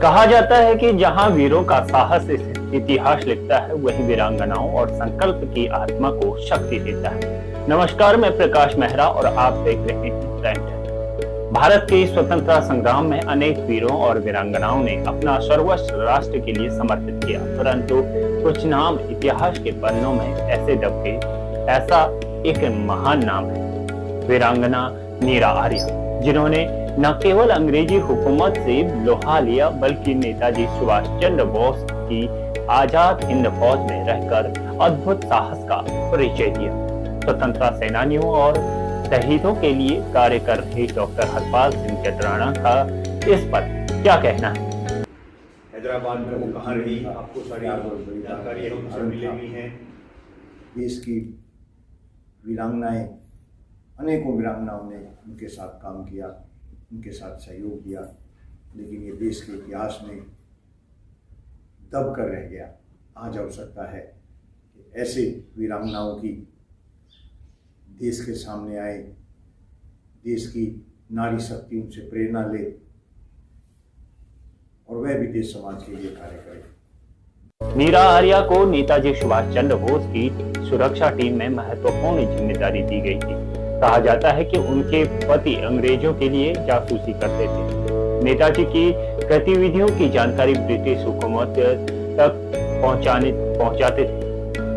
कहा जाता है कि जहां वीरों का साहस इतिहास लिखता है, वही वीरांगनाओं और संकल्प की आत्मा को शक्ति देता है। नमस्कार, मैं प्रकाश मेहरा और आप देख रहे हैं प्राइम टाइम। भारत के स्वतंत्रता संग्राम में अनेक वीरों और वीरांगनाओं ने अपना सर्वस्व राष्ट्र के लिए समर्पित किया, परंतु कुछ नाम इतिहास के पन्नों में ऐसे दब गए। ऐसा एक महान नाम है वीरांगना मीरा आर्या, जिन्होंने न केवल अंग्रेजी हुकूमत से लोहा लिया, बल्कि नेताजी सुभाष चंद्र बोस की आजाद हिंद फौज में रहकर अद्भुत साहस का परिचय दिया। स्वतंत्रता सेनानियों और शहीदों के लिए कार्य कर रहे डॉक्टर हरपाल सिंह चतराना का इस पर क्या कहना है? हैदराबाद में वो कहाँ रही, आपको सारी जानकारी हमसे मिलेगी है। देश की वीरांगनाएं, अनेकों वीरांगनाओं ने उनके साथ काम किया, उनके साथ सहयोग दिया, लेकिन ये देश के इतिहास में दब कर रह गया। आज आवश्यकता है कि ऐसे वीरांगनाओं की देश के सामने आए, देश की नारी शक्ति उनसे प्रेरणा ले और वह भी देश समाज के लिए कार्य करे। मीरा आर्या को नेताजी सुभाष चंद्र बोस की सुरक्षा टीम में महत्वपूर्ण जिम्मेदारी दी गई थी। कहा जाता है कि उनके पति अंग्रेजों के लिए जासूसी करते थे। नेताजी की गतिविधियों की जानकारी ब्रिटिश हुकूमत तक पहुंचाते थे।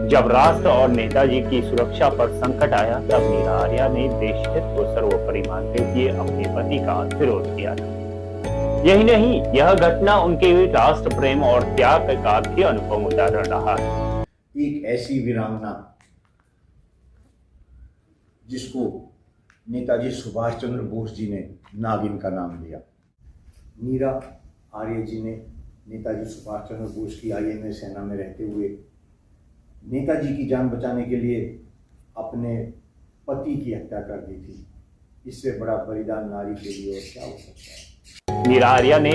जब राष्ट्र और नेताजी की सुरक्षा पर संकट आया, तब मीरा आर्या ने देश हित को सर्वोपरि मानते हुए अपने पति का विरोध किया था। यही नहीं, यह घटना उनके राष्ट्र प्रेम और त्याग का भी अनुपम उदाहरण रहा है। एक ऐसी वीरांगना जिसको नेताजी सुभाष चंद्र बोस जी ने नागिन का नाम दिया। मीरा आर्य जी ने नेताजी सुभाष चंद्र बोस की आईएनए सेना में रहते हुए नेताजी की जान बचाने के लिए अपने पति की हत्या कर दी थी। इससे बड़ा बलिदान नारी के लिए और क्या हो सकता है। मीरा आर्या ने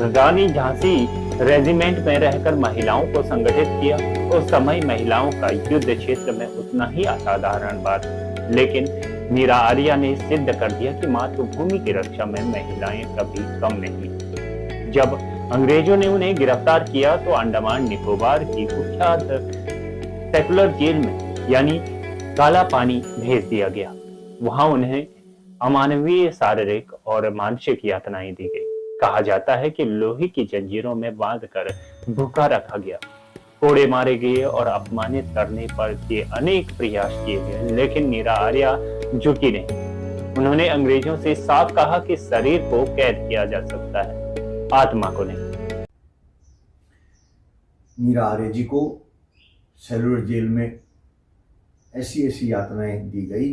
रानी झांसी रेजिमेंट में रहकर महिलाओं को संगठित किया। उस समय महिलाओं का युद्ध क्षेत्र में उतना ही असाधारण बात, लेकिन मीरा आर्या ने सिद्ध कर दिया कि मातृभूमि की रक्षा में महिलाएं कभी कम नहीं। जब अंग्रेजों ने उन्हें गिरफ्तार किया तो अंडमान निकोबार की कुख्यात सेकुलर जेल में यानी काला पानी भेज दिया गया। वहां उन्हें अमानवीय शारीरिक और मानसिक यातनाएं दी गई। कहा जाता है कि लोहे की जंजीरों में बांधकर भूखा रखा गया, कोड़े मारे गए और अपमानित करने पर के अनेक प्रयास किए गए, लेकिन मीरा आर्या झुकी नहीं। उन्होंने अंग्रेजों से साफ कहा कि शरीर को कैद किया जा सकता है, आत्मा को नहीं। मीरा आर्य जी को सेलुलर जेल में ऐसी यातनाएं दी गई,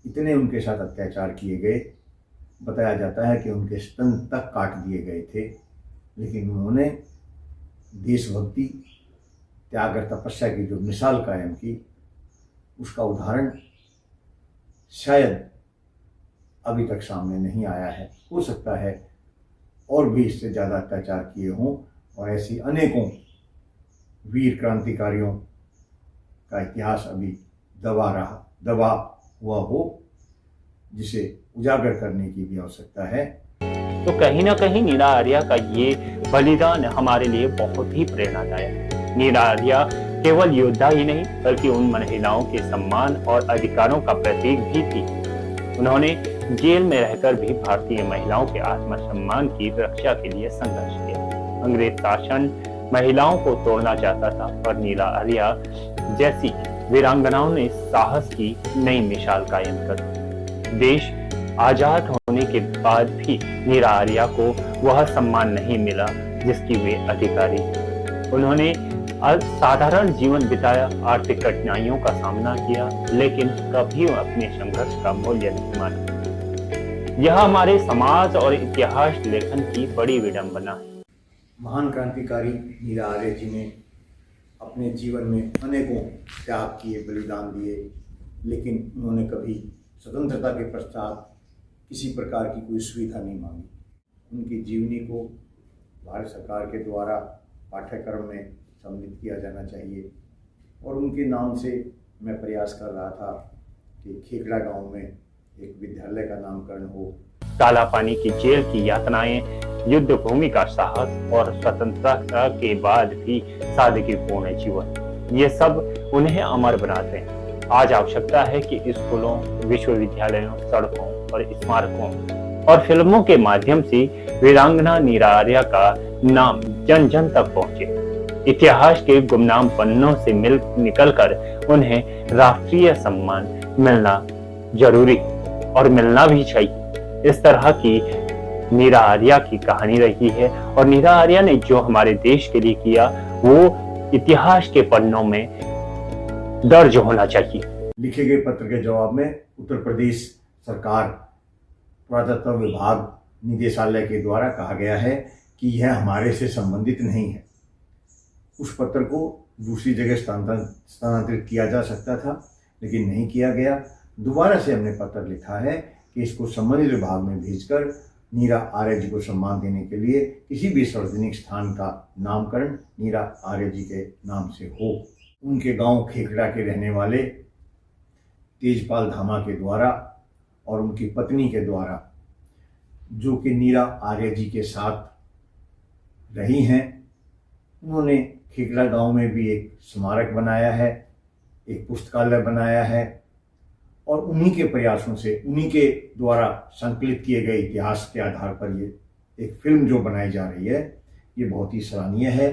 इतने उनके साथ अत्याचार किए गए। बताया जाता है कि उनके स्तन तक काट दिए गए थे, लेकिन उन्होंने देशभक्ति, त्याग और तपस्या की जो मिसाल कायम की, उसका उदाहरण शायद अभी तक सामने नहीं आया है। हो सकता है और भी इससे ज़्यादा अत्याचार किए हों और ऐसी अनेकों वीर क्रांतिकारियों का इतिहास अभी दबा हुआ हो, जिसे उजागर करने की भी आवश्यकता है। तो कहीं ना कहीं मीरा आर्या का ये बलिदान हमारे लिए बहुत ही प्रेरणादायक है। मीरा आर्या केवल योद्धा ही नहीं, बल्कि उन महिलाओं के सम्मान और अधिकारों का प्रतीक भी थी। उन्होंने जेल में रहकर भी भारतीय महिलाओं के आत्मसम्मान की रक्षा के लिए संघर्ष किया। अंग्रेज शासन महिलाओं को तोड़ना चाहता था, पर मीरा आर्या जैसी वीरांगनाओं ने साहस की नई मिसाल कायम कर दी। देश आजाद होने के बाद भी मीरा आर्या को वह सम्मान नहीं मिला जिसकी वे अधिकारी थे। उन्होंने साधारण जीवन बिताया, आर्थिक कठिनाइयों का सामना किया, लेकिन कभी अपने संघर्ष का मूल्य नहीं माना। यह हमारे समाज और इतिहास लेखन की बड़ी विडंबना है। महान क्रांतिकारी मीरा आर्य जी ने अपने जीवन में अनेकों त्याग किए, बलिदान दिए, लेकिन उन्होंने कभी स्वतंत्रता के पश्चात किसी प्रकार की कोई सुविधा नहीं मांगी। उनकी जीवनी को भारत सरकार के द्वारा पाठ्यक्रम में सम्मिलित किया जाना चाहिए और उनके नाम से मैं प्रयास कर रहा था कि खेखड़ा गांव में एक विद्यालय का नामकरण हो। काला पानी की जेल की यातनाएं युद्ध भूमि का साहस और स्वतंत्रता के बाद भी सादगीपूर्ण जीवन, ये सब उन्हें अमर बनाते हैं। आज आवश्यकता है कि स्कूलों, विश्वविद्यालयों, सड़कों और स्मारकों और फिल्मों के माध्यम से वीरांगना नीरा आर्या का नाम जन जन तक पहुंचे। इतिहास के गुमनाम पन्नों से निकलकर उन्हें राष्ट्रीय सम्मान मिलना जरूरी और मिलना भी चाहिए। इस तरह की नीरा आर्या की कहानी रही है और नीरा आर्या ने जो हमारे देश के लिए किया वो इतिहास के पन्नों में दर्ज होना चाहिए। लिखे गए पत्र के जवाब में उत्तर प्रदेश सरकार पुरातत्व विभाग निदेशालय के द्वारा कहा गया है कि यह हमारे से संबंधित नहीं है। उस पत्र को दूसरी जगह स्थानांतरित किया जा सकता था, लेकिन नहीं किया गया। दोबारा से हमने पत्र लिखा है कि इसको संबंधित विभाग में भेजकर नीरा आर्य जी को सम्मान देने के लिए किसी भी सार्वजनिक स्थान का नामकरण नीरा आर्य जी के नाम से हो। उनके गांव खेखड़ा के रहने वाले तेजपाल धामा के द्वारा और उनकी पत्नी के द्वारा, जो कि नीरा आर्य जी के साथ रही हैं, उन्होंने खेखड़ा गांव में भी एक स्मारक बनाया है, एक पुस्तकालय बनाया है और उन्हीं के प्रयासों से, उन्हीं के द्वारा संकलित किए गए इतिहास के आधार पर ये एक फिल्म जो बनाई जा रही है, ये बहुत ही सराहनीय है।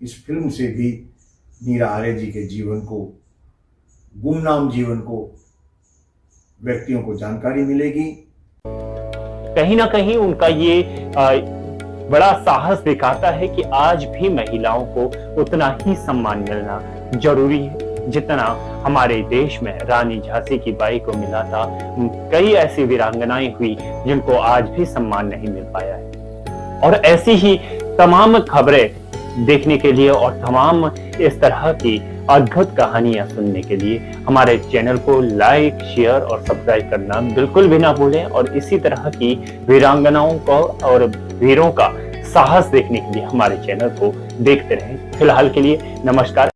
इस फिल्म से भी नीरा आर्य जी के जीवन को, गुमनाम जीवन को, व्यक्तियों को जानकारी मिलेगी। कहीं ना कहीं उनका ये बड़ा साहस दिखाता है कि आज भी महिलाओं को उतना ही सम्मान मिलना जरूरी है जितना हमारे देश में रानी झांसी की बाई को मिला था। कई ऐसी वीरांगनाएं हुई जिनको आज भी सम्मान नहीं मिल पाया है। और ऐसी ही तमाम खबरें देखने के लिए और तमाम इस तरह की अद्भुत कहानियां सुनने के लिए हमारे चैनल को लाइक, शेयर और सब्सक्राइब करना बिल्कुल भी ना भूलें। और इसी तरह की वीरांगनाओं को और वीरों का साहस देखने के लिए हमारे चैनल को देखते रहें। फिलहाल के लिए नमस्कार।